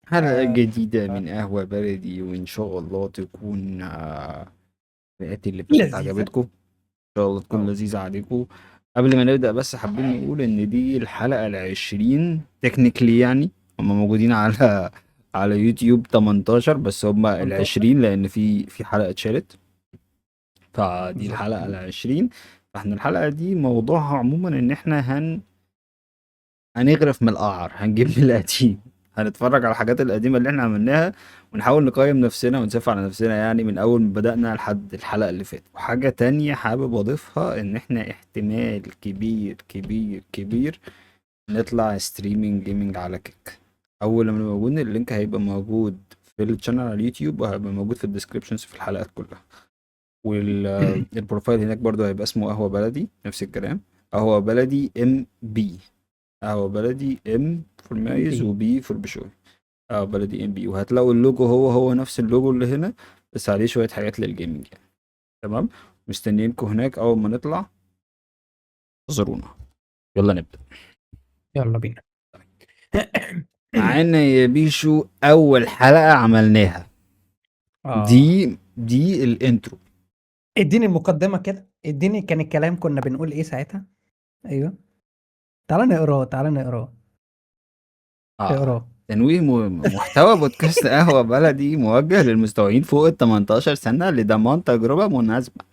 حلقة آه، جديدة من قهوة بلدي، وإن شاء الله تكون الفئات اللي فاتت لذيذة. عجبتكم. إن شاء الله تكون اه لذيذة عليكم. قبل ما نبدأ بس حابين نقول إن دي الحلقة ال20 تكنيكلي، يعني هما موجودين على يوتيوب 18، بس هما 18 ال20 لأن في حلقة اتشالت، فدي الحلقة مظبوط. ال20. فاحنا الحلقة دي موضوعها عموما إن احنا هنغرف من القعر، هنجيب من القديم، هنتفرج على الحاجات القديمة اللي احنا عملناها، ونحاول نقيم نفسنا ونسف على نفسنا، يعني من أول ما بدأنا لحد الحلقة اللي فاتت. وحاجة تانية حابب أضيفها، إن احنا احتمال كبير كبير كبير نطلع ستريمينج جيمنج على كيك. أول لما نبقى موجود اللينك هيبقى موجود في الشانل على اليوتيوب، وهيبقى موجود في الديسكريبشنز في الحلقات كلها. والبروفايل هناك برضو هيبقى اسمه قهوة بلدي، نفس الكلام، قهوة بلدي MB، قهوة بلدي M فور مايز بي وبي فور بشوي. قهوة بلدي MB، وهتلاقوا اللوجو هو نفس اللوجو اللي هنا، بس عليه شوية حاجات للجيمنج يعني. تمام، مستنيينكم هناك أول ما نطلع، زورونا. يلا نبدأ. يلا بينا. معانا يا بيشو أول حلقة عملناها، اه دي الانترو. اديني المقدمة كده، اديني كان الكلام كنا بنقول ايه ساعتها. ايوه، تعالى نقراه تعالى نقراه. اه، اقراه. تنويه محتوى بودكاست قهوة بلدي موجه للمستوعبين فوق ال 18 سنة لضمان تجربة مناسبة.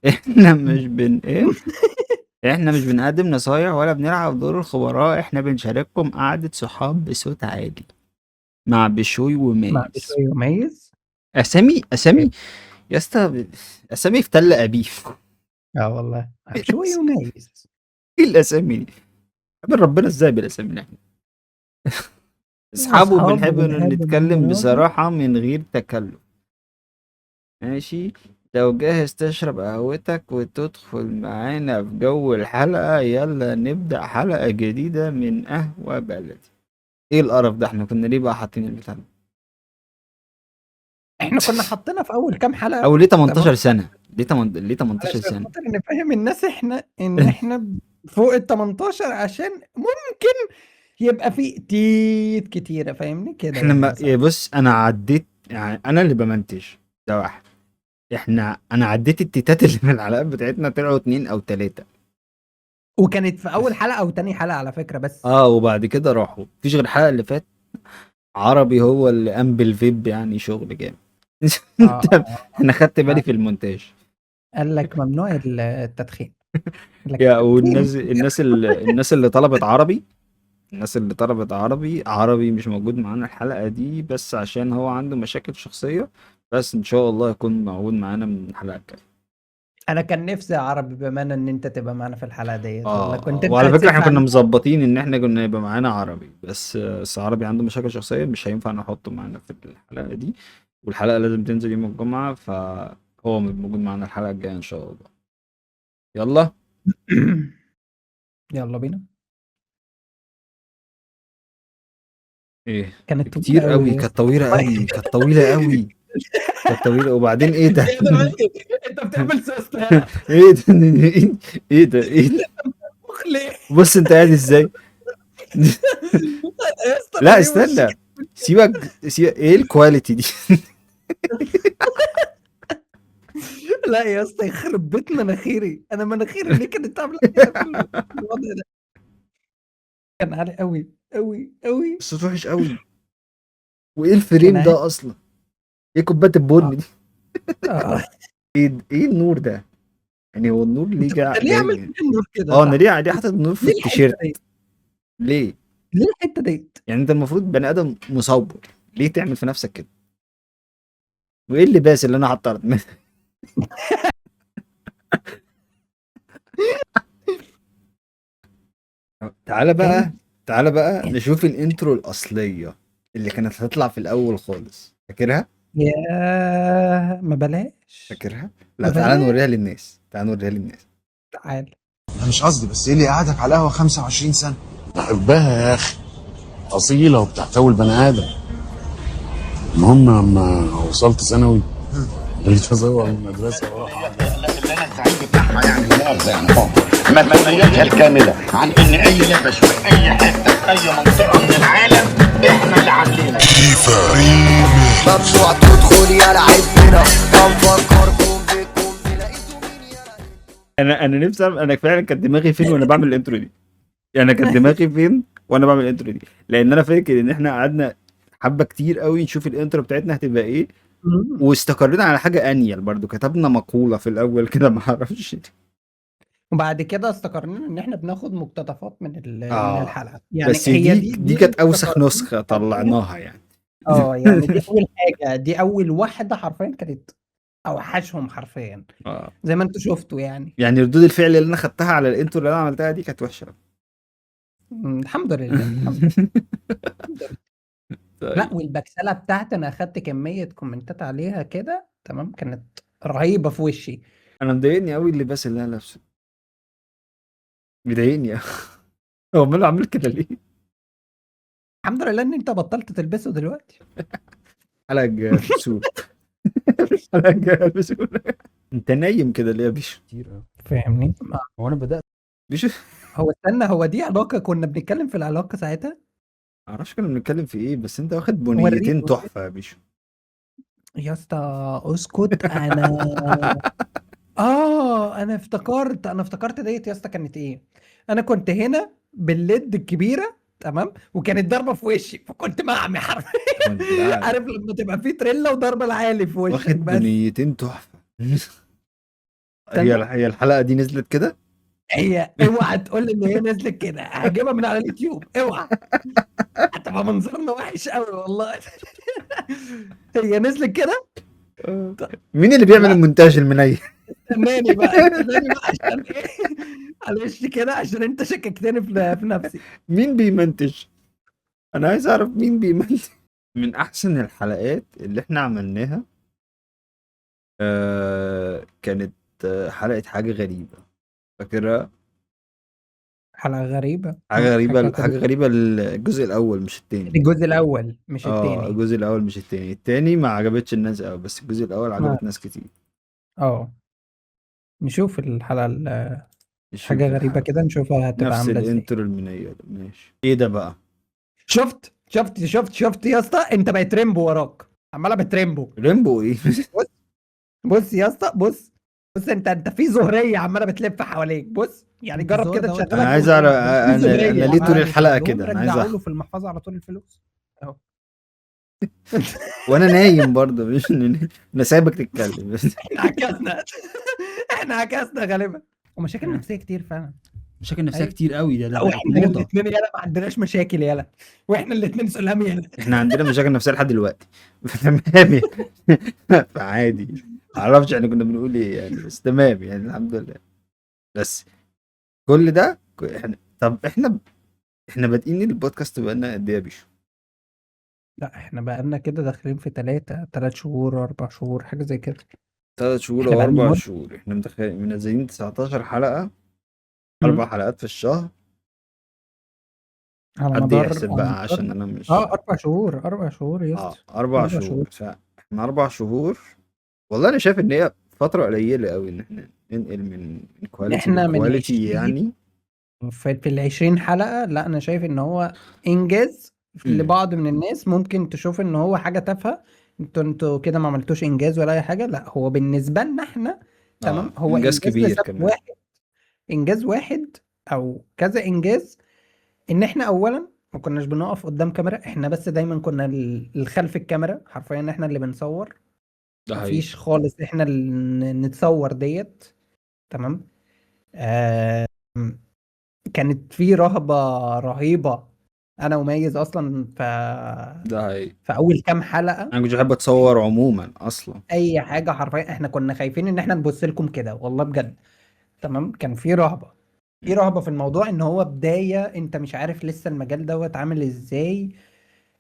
احنا مش بن ايه احنا مش بنقدم نصايح ولا بنلعب دور الخبراء، احنا بنشارككم قعدة صحاب بصوت عالي مع بشوي مع وميز. بشوي يميز. اسامي يا اسطى، اسامي في تل ابيب. اه والله بشوي يميز. ايه الاسامي دي؟ قابل ربنا ازاي بالاسامي دي؟ اصحابه اصحاب بنحب بنحب نتكلم نواجه. بصراحة من غير تكلف. ماشي، لو جاهز تشرب قهوتك وتدخل معانا في جو الحلقة، يلا نبدأ حلقة جديدة من قهوة بلدي. ايه القرف ده؟ احنا كنا ليه بقى حاطين البتاع ده؟ احنا كنا حاطينها في اول كام حلقة. او ليه تمام، 18 سنة؟ ليه 18 علشان سنة؟ خاطر نفهم الناس ان احنا فوق ال 18، عشان ممكن يبقى في تيت كتيرة، فاهمني كده احنا يعني ما مثلا. يا بص، انا عديت، يعني انا اللي بمنتج، ده واحد. انا عديت التيتات اللي من الحلقات بتاعتنا طلعوا 2 او 3. وكانت في اول حلقة او تاني حلقة على فكرة بس. اه، وبعد كده راحوا، مفيش غير الحلقة اللي فات عربي هو اللي قام بالفيب، يعني شغل جامد. اه انت، انا خدت بالي آه. في المونتاج. قال لك ممنوع التدخين. قال لك يا التدخين. الناس اللي طلبت عربي مش موجود معانا الحلقة دي، بس عشان هو عنده مشاكل شخصية، بس ان شاء الله يكون موجود معانا من الحلقة الجاية. انا كان نفسي يا عربي بامانه ان انت تبقى معانا في الحلقه ديت، والله كنت انت وعلى فكرة احنا هتسف كنا علينا. مظبطين ان احنا كنا يبقى معانا عربي، بس عربي عنده مشاكل شخصية، مش هينفع نحطه معانا في الحلقة دي، والحلقة لازم تنزل يوم الجمعة، فهو موجود معانا الحلقة الجاية ان شاء الله. يلا. يلا بينا. ايه؟ كانت طويله كتير قوي قوي، يا كانت اسطى طويلة والله. قوي، كانت طويلة قوي، كانت طويلة. وبعدين ايه ده؟ يا دلوقتي انت بتعمل سوسته هنا. ايه ده؟ ايه ده؟ مخلي. بص انت قاعد ازاي؟ يا اسطى انا لا ليه وشي استنى، كده؟ سيبك، ايه الكواليتي دي؟ لا يا اسطى يخرب بيت مناخيري، انا مناخيري ليه كانت عامله كده في الوضع ده؟ كان عالي قوي قوي قوي. الصوت وحش قوي. وايه كان الفريم عالي. ده اصلا؟ ايه كوبايه اه البن دي؟ اه. ايه النور ده؟ يعني هو النور ليه انت ليه عملت جاي؟ فيه النور كده؟ اه، انا صح. ليه حاطط النور في ليه الحته التيشيرت؟ دي؟ ليه؟ ليه الحته دي؟ يعني انت المفروض بني ادم مصور، ليه تعمل في نفسك كده؟ وايه اللباس اللي انا حاطه على دماغي؟ تعالى كان بقى، تعالى بقى نشوف الانترو الأصلية اللي كانت هتطلع في الأول خالص، فاكرها؟ ياه ما بلاش. فاكرها؟ لا، ما تعالى بلاش. نوريها للناس، تعالى نوريها للناس. تعال. انا مش قصدي، بس ايه اللي قعدك على القهوه 25 سنه؟ بحبها يا اخي، اصيله وبتحتوي البني ادم. المهم لما وصلت ثانوي قلت ازوغ من المدرسه واروح اللي انا سعيد بتاعها يعني مؤاخذه يعني مسؤوليتها الكامله عن ان اي لبش في اي حته في اي منطقه من العالم احنا اللي عندنا ممنوع تدخل يا لعبنا بنفكركم بكم لقيتوا مين يا انا نفسي انا فعلا كانت دماغي فين وانا بعمل الانترو دي. يعني كانت دماغي فين وانا بعمل الانترو دي، لان انا فاكر ان احنا قعدنا حبه كتير قوي نشوف الانترو بتاعتنا هتبقى ايه، واستقرينا على حاجه انيل برضو. كتبنا مقوله في الاول كده ما اعرفش. وبعد كده استقرينا ان احنا بناخد مقتطفات من اه الحلقه، يعني بس هي دي كانت اوسخ استقرينا نسخه عليها. طلعناها يعني. يعني دي اول حاجه، دي اول واحده حرفيا كانت اوحشهم حرفيا اه زي ما انتوا شفتوا يعني. يعني ردود الفعل اللي انا خدتها على الانترو اللي انا عملتها دي كانت وحشه. الحمد لله الحمد لله. لا طيب والبكسله بتاعتي انا اخدت كميه كومنتات عليها كده تمام، كانت رهيبه في وشي. انا مضايقني قوي اللباس اللي انا لابسه، مضايقني. هو ماله عامل كده ليه؟ الحمد لله ان انت بطلت تلبسه دلوقتي. حلقة فسول. حلقة فسول. انت نايم كده ليه يا بيشو؟ كتير قوي. فاهمني؟ هو انا بدات بيشو هو استنى، هو دي علاقه كنا بنتكلم في العلاقه ساعتها؟ معرفش كنا بنتكلم في ايه، بس انت واخد وريني بنيتين تحفة يا بيشو. يا اسطى اسكت. انا انا افتكرت ديت يا اسطى كانت ايه. انا كنت هنا بالليد الكبيره تمام، وكانت ضربه في وشي فكنت معمي حرفيا. كنت قاعد عارف لما تبقى في تريلا وضربه العالي في وشك واخد بس. بنيتين تحفة. استنى. هي الحلقة دي نزلت كده. هي اوعى تقول لي ان هي نزلت كده، هجيبها من على اليوتيوب اوعى. هتبقى منظرنا وحش قوي والله. هي نزلت كده. مين اللي بيعمل لا المونتاج المنيل؟ استناني بقى عشان ايه. معلش كده عشان انت شككتني في نفسي. مين بيمنتج؟ انا عايز اعرف مين بيمنتج. من احسن الحلقات اللي احنا عملناها كانت حلقة حاجة غريبة، فاكرها؟ حلقة غريبة. حاجة غريبة، حاجة حاجة غريبة الجزء الأول مش التاني. الجزء الأول مش التاني. الجزء الأول مش التاني. التاني ما عجبتش الناس أوي، بس الجزء الأول ما عجبت ناس كتير. نشوف الحلقة نشوف حاجة غريبة الحلقة كده نشوفها هتبقى نفس عاملة ازاي. الانترو المنيل. ماشي، ايه ده بقى؟ شفت يا اسطى، انت بقيت ريمبو وراك عمالة بتريمبو. ريمبو ايه؟ بص يا اسطى بص انت في زهرية عمالة بتلف حواليك. بص يعني انت جرب الزهر كده دوت تشغلها انا عايز في اعرف، في انا زهرية ليه طول عمالة الحلقة تشغلهم، كده؟ انا عايز رجعوا له في المحفظة على طول الفلوس اهو. وانا نايم برضه مش انا سايبك تتكلم بس. احنا عكسنا. احنا عكسنا غالبا. ومشاكل نفسية كتير فعلا. مشاكل نفسية أيوة. كتير قوي، ده بقت واحنا موضة. الاثنين يالا ما عندناش مشاكل يالا، واحنا الاثنين سلام يالا. احنا عندنا مشاكل نفسية لحد دلوقتي. تمام يعني. فعادي، معرفش احنا كنا بنقول ايه يعني، بس تمام يعني الحمد لله. بس كل ده طب احنا بادئين البودكاست بقالنا قد ايه يا بيشو؟ لا احنا بقالنا كده داخلين في 3 شهور 4 شهور حاجة زي كده. 3 شهور احنا او بقالنا 4 مدة. شهور. احنا منزلين 19 حلقة، 4 حلقات في الشهر. على حد مدار يحسب بقى عشان انا مش 4 شهور يا اسطى. 4 4 شهور. شهور. فاحنا 4 شهور. والله انا شايف ان هي فترة قليلة قوي ان احنا ننقل من كواليتي احنا من لكواليتي 20 يعني. في ال20 حلقة، لا انا شايف ان هو انجاز. لبعض من الناس ممكن تشوف ان هو حاجة تافهة، انتوا كده ما عملتوش انجاز ولا اي حاجة. لا هو بالنسبة لنا احنا تمام هو انجاز انجاز كبير لسبب كمان. واحد. انجاز واحد او كذا انجاز. ان احنا اولا ما كناش بنقف قدام كاميرا، احنا بس دايما كنا الخلف الكاميرا حرفيا احنا اللي بنصور. ده حقيقي. مفيش خالص احنا اللي نتصور ديت تمام. آه كانت في رهبة رهيبة. انا وميز اصلا ده حقيقي. في اول كام حلقة انا كنت بحب اتصور عموما اصلا. اي حاجة حرفيا احنا كنا خايفين ان احنا نبص لكم كده والله بجد. تمام كان في رهبة. في رهبة في الموضوع ان هو بداية انت مش عارف لسه المجال دوت عامل ازاي.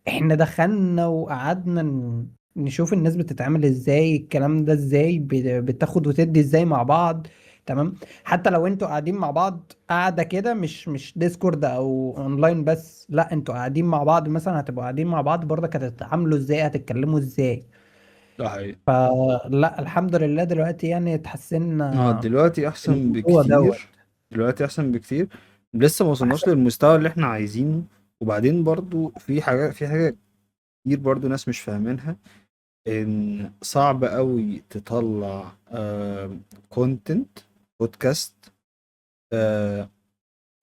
احنا دخلنا وقعدنا نشوف الناس بتتعامل ازاي، الكلام ده ازاي بتاخد وتدي ازاي مع بعض تمام. حتى لو انتوا قاعدين مع بعض قاعدة كده مش ديسكورد او اونلاين بس، لا انتوا قاعدين مع بعض مثلا هتبقوا قاعدين مع بعض برضك هتتعاملوا ازاي هتتكلموا ازاي. ده حقيقي. فلا الحمد لله دلوقتي يعني اتحسنا دلوقتي احسن الموضوع دوت. بكتير. دلوقتي احسن بكتير. لسه ما وصلناش للمستوى اللي احنا عايزينه. وبعدين برضو في حاجة كتير برضو ناس مش فاهمينها، ان صعب قوي تطلع كونتنت بودكاست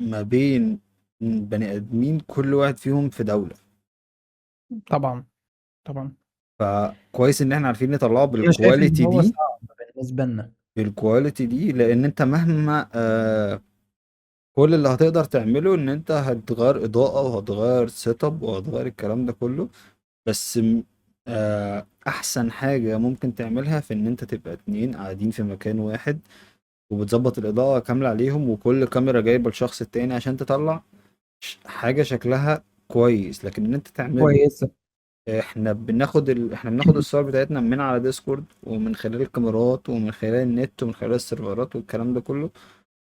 ما بين بني ادمين كل واحد فيهم في دولة. طبعا طبعا. فكويس ان احنا عارفين نطلعه انا شايف ان بالكواليتي هو دي، صعب بالنسبه لنا. لان انت مهما كل اللي هتقدر تعمله ان انت هتغير اضاءة وهتغير سيت اب وهتغير الكلام ده كله. بس احسن حاجة ممكن تعملها في ان انت تبقى اتنين قاعدين في مكان واحد وبتظبط الاضاءة كاملة عليهم، وكل كاميرا جايبة الشخص التاني عشان تطلع حاجة شكلها كويس. لكن ان انت تعمله، كويسه. احنا بناخد الصور بتاعتنا من على ديسكورد ومن خلال الكاميرات ومن خلال النت ومن خلال السيرفرات والكلام ده كله.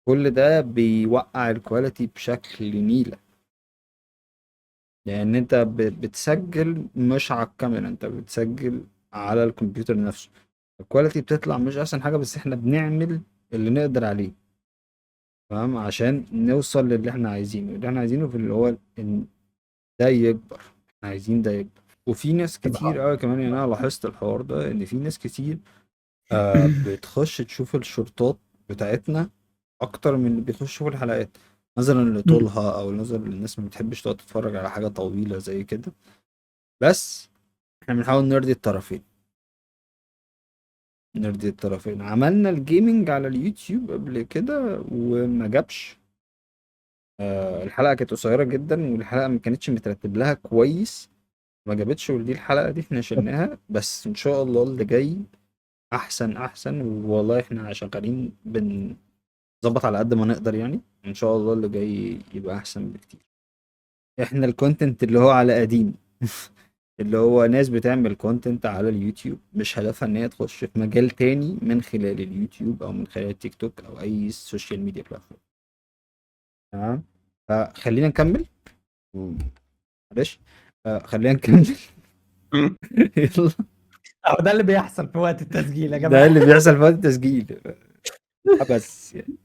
كل ده بيوقع الكواليتي بشكل نيلة، لان انت بتسجل مش على الكاميرا، انت بتسجل على الكمبيوتر نفسه. الكواليتي بتطلع مش احسن حاجة، بس احنا بنعمل اللي نقدر عليه، فاهم؟ عشان نوصل للي احنا عايزينه. اللي احنا عايزينه في اللي هو ان ده يكبر، احنا عايزين ده يكبر. وفي ناس كتير تبقى قوي كمان، يعني انا لاحظت الحوار ده ان في ناس كتير بتخش تشوف الشورتات بتاعتنا اكتر من اللي بيخش يشوف الحلقات، نظرا لطولها او نظرا للناس ما بتحبش تقعد تتفرج على حاجة طويلة زي كده. بس احنا بنحاول نرضي الطرفين، عملنا الجيمنج على اليوتيوب قبل كده وما جابش. الحلقة كانت قصيرة جدا والحلقة ما كانتش مترتب لها كويس، ما جابتش. ودي الحلقة دي احنا شلناها، بس ان شاء الله اللي جاي احسن. والله احنا شغالين بنظبط على قد ما نقدر، يعني ان شاء الله اللي جاي يبقى احسن بكتير. احنا الكونتنت اللي هو على قديم اللي هو ناس بتعمل كونتنت على اليوتيوب مش هدفها ان هي تخش في مجال تاني من خلال اليوتيوب او من خلال التيك توك او اي سوشيال ميديا بلاتفورم. تمام، فخلينا نكمل. معلش، خلينا نكمل. يلا. اهو ده اللي بيحصل في وقت التسجيل يا ده جماعه. اللي بيحصل في وقت التسجيل. بس يعني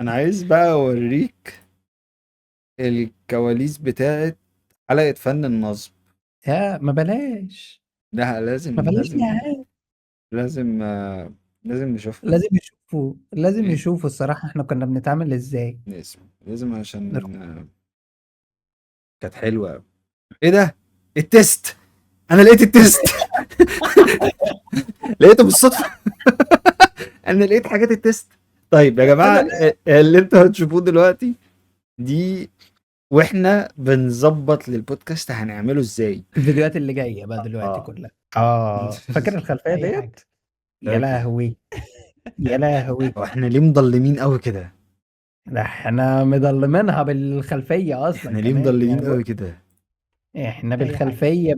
انا عايز بقى اوريك الكواليس بتاعت حلقة فن النصب. يا ما بلاش. ده ما لازم بلاش يا لازم عم. لازم لازم نشوفها. لازم يشوفوا، لازم إيه، يشوفوا الصراحه احنا كنا بنتعامل ازاي. لازم عشان كانت حلوة أوي. ايه ده؟ التيست! انا لقيت التيست. لقيته بالصدفة. انا لقيت حاجات التيست. طيب يا جماعة، انا ليه؟ اللي انتوا هتشوفوه دلوقتي دي واحنا بنظبط للبودكاست هنعمله ازاي. الفيديوهات اللي جايه بقى دلوقتي اه. كلها. فاكر الخلفيه اي حاجة. ديت؟ يا فاكر. لهوي. يا لهوي. واحنا ليه مضلمين قوي كده؟ ده احنا مضلمينها بالخلفيه اصلا احنا ليه كمان يعني مضلمين قوي كده؟ احنا بالخلفيه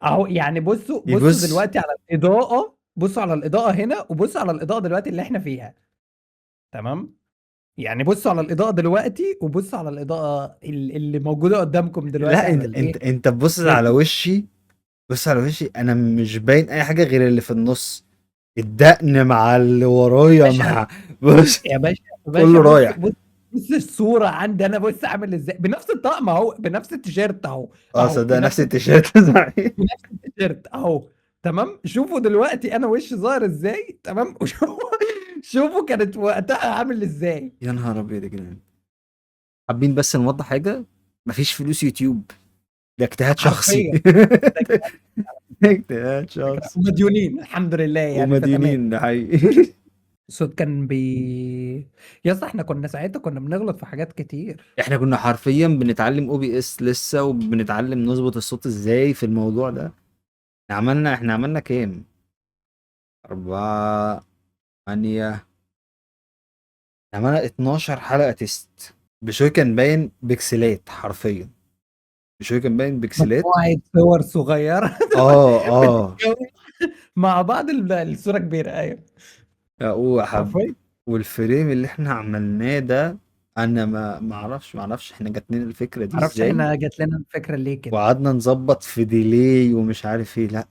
اهو يعني بصوا بصوا يبص. دلوقتي على الاضاءه، بصوا على الاضاءه هنا وبصوا على الاضاءه دلوقتي اللي احنا فيها. تمام. يعني بصوا على الاضاءه دلوقتي وبصوا على الاضاءه اللي موجوده قدامكم دلوقتي لا، على انت تبص على الفيديو. وشي. بص على وشي، انا مش باين اي حاجه غير اللي في النص، الدقن مع اللي ورايا باشا، مع بص. يا باشا يا باشا كله بص رايح. بص. بص الصورة عندي انا بص عامل ازاي بنفس الطقم اهو، بنفس التيشيرت اهو. اه، اهو صدق نفس بنفس التيشيرت. صحيح. بنفس التيشيرت اهو. تمام. شوفوا دلوقتي انا وشي ظاهر ازاي. تمام. وشوفوا شوفوا كانت وقتها عامل ازاي. يا نهار ابيض يا جدعان. حابين بس نوضح حاجه، مفيش فلوس يوتيوب، ده اجتهاد شخصي. حرفيا. ده ده اجتهاد كده شخصي. مديونين الحمد لله يعني فتمام. ومديونين، ده حقيقي. الصوت كان يا اسطى احنا كنا ساعتها كنا بنغلط في حاجات كتير. احنا كنا حرفيا بنتعلم OBS لسه، وبنتعلم نظبط الصوت ازاي في الموضوع ده. احنا عملنا كام؟ 4، 8، عملنا 12 حلقة تيست. بشوي كان باين بكسلات حرفيا، بشوي كان باين بكسلات. مجموعة صور صغيرة اه. بتتجمع مع بعض الصورة كبيرة ايوه. وحب. حرفيا. والفريم اللي احنا عملناه ده، انا ما اعرفش احنا جات لنا الفكرة دي معرفش ازاي. احنا جات لنا الفكرة ليه كده. وقعدنا نظبط في ديلي ومش عارف ايه. لا،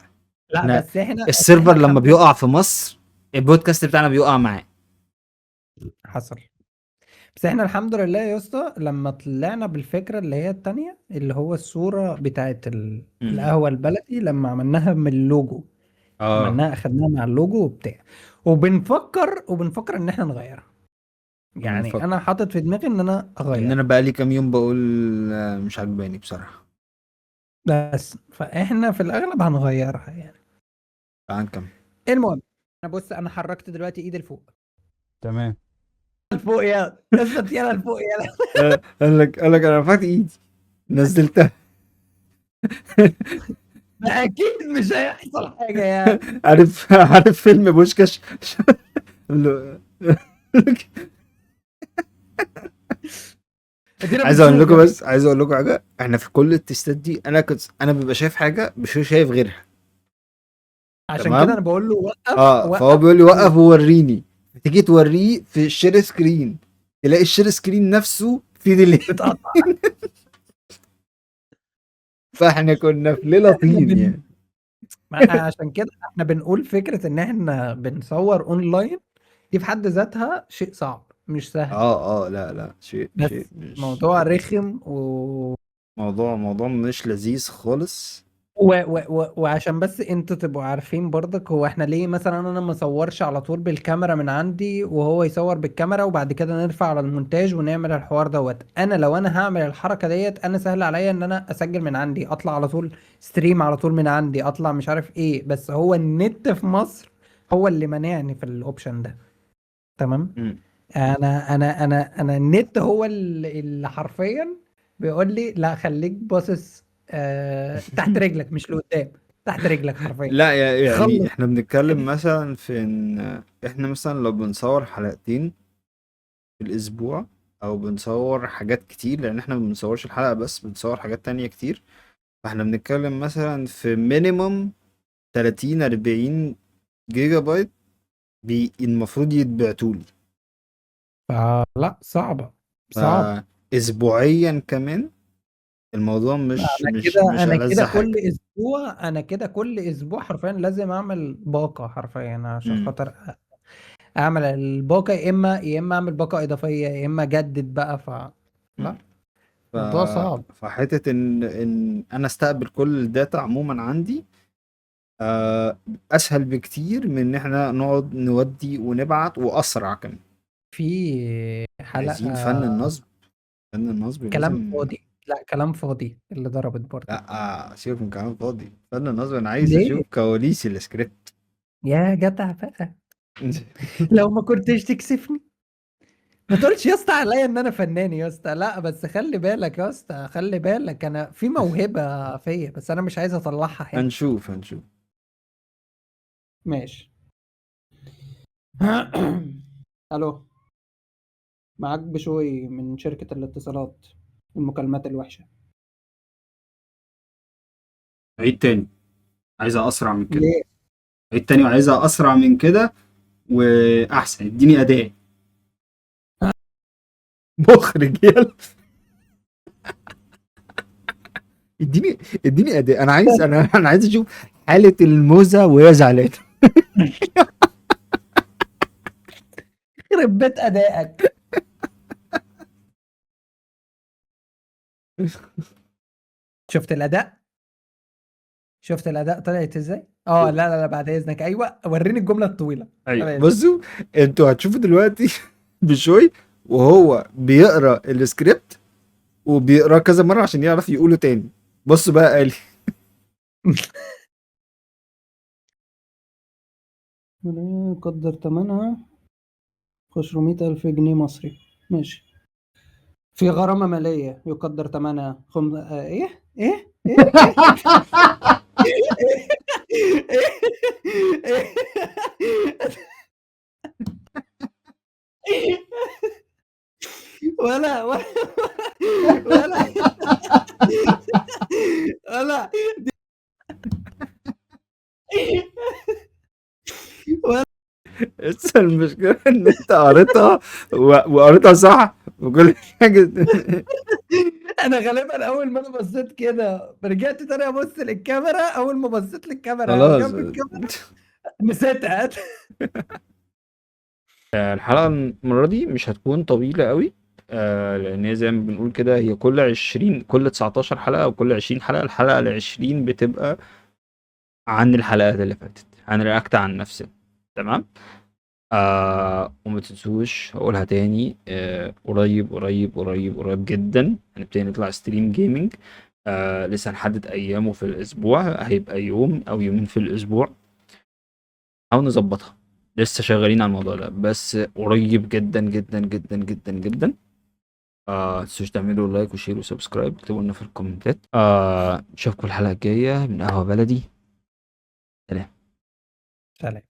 لا احنا بس احنا السيرفر لما الحمد بيقع في مصر البودكاست بتاعنا بيقع معاه. حصل. بس احنا الحمد لله يا اسطى لما طلعنا بالفكره اللي هي التانية اللي هو الصوره بتاعت القهوه البلدي لما عملناها من اللوجو، اه اخدناها مع اللوجو وبتاع، وبنفكر ان احنا نغيرها. يعني بنفكر. انا حاطط في دماغي ان انا ان اغيرها. انا بقالي كام يوم بقول مش عجباني بصراحة. بس فاحنا في الاغلب هنغيرها يعني. تعال نكمل. المهم، انا بص انا حركت دلوقتي ايدي لفوق. تمام. لفوق يا اثبت يلا لفوق يلا. قال لك انا رفعت ايدي نزلتها. ما اكيد مش هيحصل حاجه يعني. عارف فيلم بوشكاش. له- ادينا عايز اقول بنشوف لكم يا بيه. بس عايز اقول لكم حاجه. احنا في كل التستات دي انا ببقى شايف حاجه مش شايف غيرها. عشان كده تمام. انا بقول له وقف اه فهو وقف بيقول لي وشوف. وقف ووريني. تيجي توريه في الشير سكرين تلاقي الشير سكرين نفسه في ديلي. اتقطع. فاحنا كنا في ليله احنا طين يعني. عشان كده احنا بنقول فكره ان احنا بنصور اونلاين دي في حد ذاتها شيء صعب مش سهل. اه لا شيء بس مش موضوع رخم موضوع مش لذيذ خالص. وعشان بس انتوا تبقوا عارفين برضك هو احنا ليه مثلا انا ما اصورش على طول بالكاميرا من عندي وهو يصور بالكاميرا وبعد كده نرفع على المونتاج ونعمل الحوار دوت. انا لو انا هعمل الحركة ديت انا سهل عليا ان انا اسجل من عندي اطلع على طول ستريم على طول من عندي اطلع مش عارف ايه. بس هو النت في مصر هو اللي مانعني في الاوبشن ده. تمام. مم. انا النت هو اللي حرفيا بيقول لي لا خليك باصص تحت رجلك مش لقدام. تحت رجلك حرفيا. لا يعني خلص. احنا بنتكلم مثلا في ان احنا مثلا لو بنصور حلقتين في الاسبوع او بنصور حاجات كتير لان احنا ما بنصورش الحلقة بس بنصور حاجات تانية كتير. فاحنا بنتكلم مثلا في مينيمم 30 40 جيجا بايت المفروض يتبعتولي. فلا صعبة. صعب. فاسبوعيا كمان الموضوع مش انا مش كده مش انا ألذ كده كل حاجة. اسبوع انا كده كل اسبوع حرفيا لازم اعمل باقة حرفيا عشان مم. خاطر اعمل الباقة. يا اما اعمل باقة اضافية يا اما اجدد بقى لا مم. ف... موضوع صعب. فحتة ان انا استقبل كل الداتا عموما عندي اسهل بكتير من ان احنا نقعد نودي ونبعت واسرع كمان. في عايزين حلقة فن النصب كلام لازم. فاضي. لا كلام فاضي اللي ضربت برضه. لا سيبك من كلام فاضي. فن النصب انا عايز ليه؟ اشوف كواليس السكريبت. يا جدع بقى لو ما كنتش تكسفني. ما تقولش يا اسطى عليا ان انا فنان يا اسطى. لا بس خلي بالك يا اسطى خلي بالك انا في موهبة فيا بس انا مش عايز اطلعها هنا. هنشوف. ماشي. الو. معاك بشوي من شركة الاتصالات. المكالمات الوحشة. عيد تاني. عايزها اسرع من كده. ليه؟ عيد تاني وعايزها اسرع من كده واحسن. اديني اداء. مخرج يلا. اديني اديني اداء. انا عايز اشوف حالة الموزة وهي زعلانة. يخرب بيت ادائك. شفت الاداء؟ شفت الاداء طلعت ازاي؟ اه لا لا لا بعد اذنك ايوه وريني الجملة الطويلة. ايوه بعد إذنك. بصوا. انتوا هتشوفوا دلوقتي بشوي وهو بيقرا السكريبت وبيقراه كذا مرة عشان يعرف يقوله تاني. بص بقى قال قدر ثمنها 500,000 جنيه مصري. ماشي. في غرامة مالية يقدر ثمنها ايه ايه ايه ايه ولا ولا ولا ولا ولا. بس المشكلة ان انت قريتها وقريتها صح وكل حاجة. انا غالبا اول ما انا بصيت كده رجعت تاني ابص للكاميرا. اول ما بصيت للكاميرا خلاص. جنب الكاميرا نسيتها. الحلقة المرة دي مش هتكون طويلة قوي. لان هي زي ما بنقول كده، هي كل 19 حلقة او كل 20 حلقة، الحلقة ال20 بتبقى عن الحلقات اللي فاتت، هنرياكت عن نفسنا. تمام. وما تنسوش هقولها تاني، قريب قريب قريب قريب جدا هنبتدي نطلع ستريم جيمنج. لسه هنحدد ايامه في الاسبوع، هيبقى يوم او يومين في الاسبوع او نظبطها، لسه شغالين على الموضوع ده، بس قريب جدا جدا جدا جدا جدا. متنسوش تعملوا لايك وشير وسبسكرايب، اكتبوا لنا في الكومنتات. نشوفكم الحلقة الجاية من قهوة بلدي. سلام. سلام.